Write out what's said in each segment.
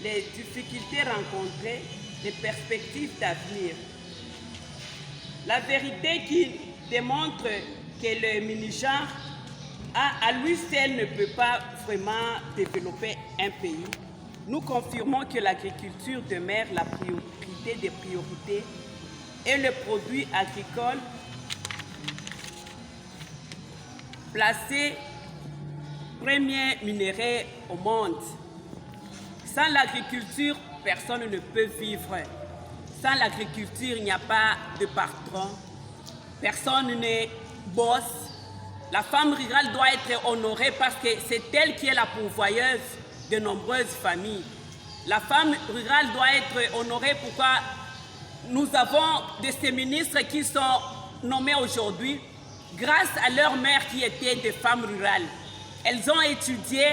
les difficultés rencontrées, les perspectives d'avenir. La vérité qui démontre que le mini-genre à lui seul ne peut pas vraiment développer un pays. Nous confirmons que l'agriculture demeure la priorité des priorités et le produit agricole placé premier minerai au monde. Sans l'agriculture, personne ne peut vivre. Sans l'agriculture, il n'y a pas de patron. Personne ne bosse. La femme rurale doit être honorée parce que c'est elle qui est la pourvoyeuse de nombreuses familles. La femme rurale doit être honorée pourquoi nous avons de ces ministres qui sont nommés aujourd'hui grâce à leur mère qui était des femmes rurales. Elles ont étudié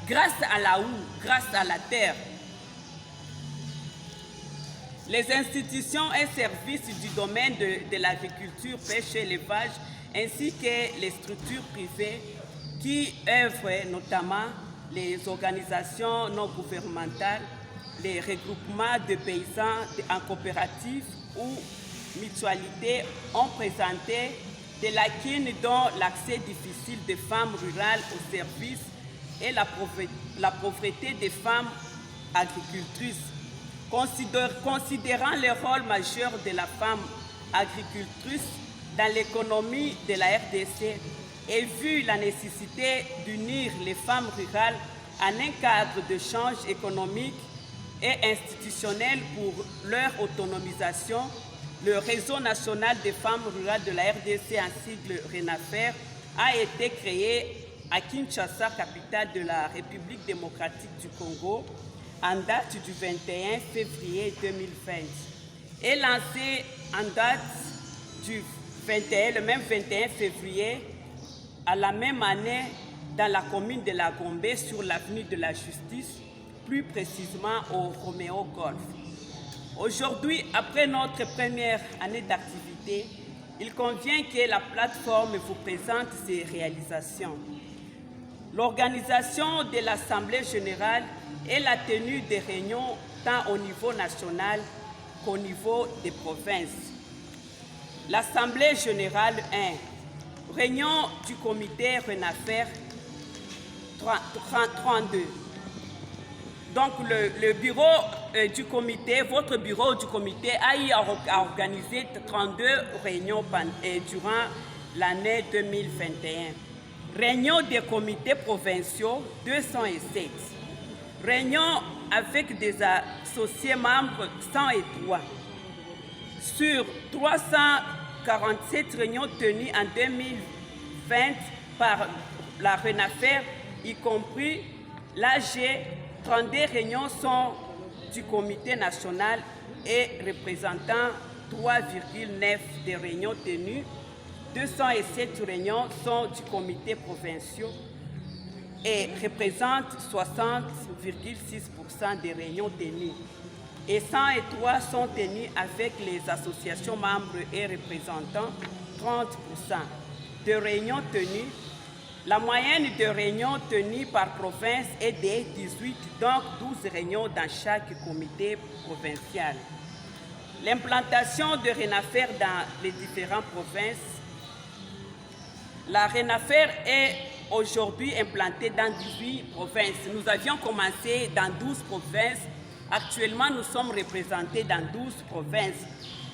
grâce à la houe, grâce à la terre. Les institutions et services du domaine de l'agriculture, pêche et élevage, ainsi que les structures privées qui œuvrent, notamment les organisations non gouvernementales, les regroupements de paysans en coopérative ou mutualité, ont présenté des lacunes dont l'accès difficile des femmes rurales aux services et la pauvreté des femmes agricultrices. Considérant le rôle majeur de la femme agricultrice dans l'économie de la RDC et vu la nécessité d'unir les femmes rurales en un cadre de change économique et institutionnel pour leur autonomisation, le Réseau national des femmes rurales de la RDC, en sigle RENAFER, a été créé à Kinshasa, capitale de la République démocratique du Congo, en date du 21 février 2020 et lancé en date du 21, le même 21 février à la même année dans la commune de La Gombe sur l'avenue de la Justice, plus précisément au Roméo Golf. Aujourd'hui, après notre première année d'activité, il convient que la plateforme vous présente ses réalisations. L'organisation de l'Assemblée générale et la tenue des réunions tant au niveau national qu'au niveau des provinces. L'Assemblée générale 1. Réunion du comité RENAFER 32. Donc le bureau du comité, votre bureau du comité a organisé 32 réunions durant l'année 2021. Réunion des comités provinciaux 207. Réunion avec des associés membres 103. Sur 347 réunions tenues en 2020 par la RENAFER, y compris l'AG, 32 réunions sont du comité national et représentant 3,9 des réunions tenues. 207 réunions sont du comité provincial et représentent 60,6% des réunions tenues. Et 103 sont tenues avec les associations membres et représentant 30% de réunions tenues. La moyenne de réunions tenues par province est de 18, donc 12 réunions dans chaque comité provincial. L'implantation de RENAFER dans les différentes provinces. La RENAFER est aujourd'hui implantée dans 18 provinces. Nous avions commencé dans 12 provinces. Actuellement, nous sommes représentés dans 12 provinces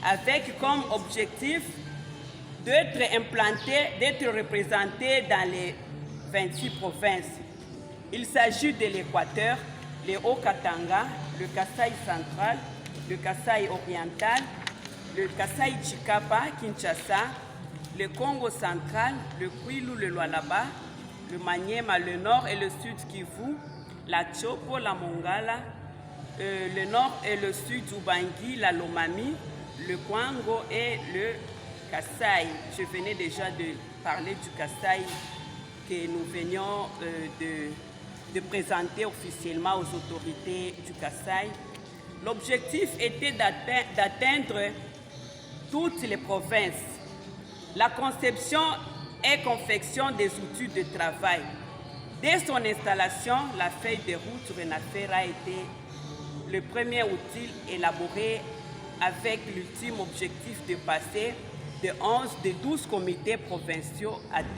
avec comme objectif d'être implantés, d'être représentés dans les 26 provinces. Il s'agit de l'Équateur, le Haut-Katanga, le Kasaï central, le Kasaï oriental, le Kasaï Chikapa, Kinshasa, le Congo central, le Kwilu, le Lualaba, le Maniema, le nord et le sud Kivu, la Chopo, la Mongala, le nord et le sud Ubangi, la Lomami, le Kwango et le Kasaï. Je venais déjà de parler du Kasaï que nous venions de présenter officiellement aux autorités du Kasaï. L'objectif était d'atteindre toutes les provinces. La conception et confection des outils de travail. Dès son installation, la feuille de route RENAFER a été le premier outil élaboré avec l'ultime objectif de passer de 12 comités provinciaux à 10.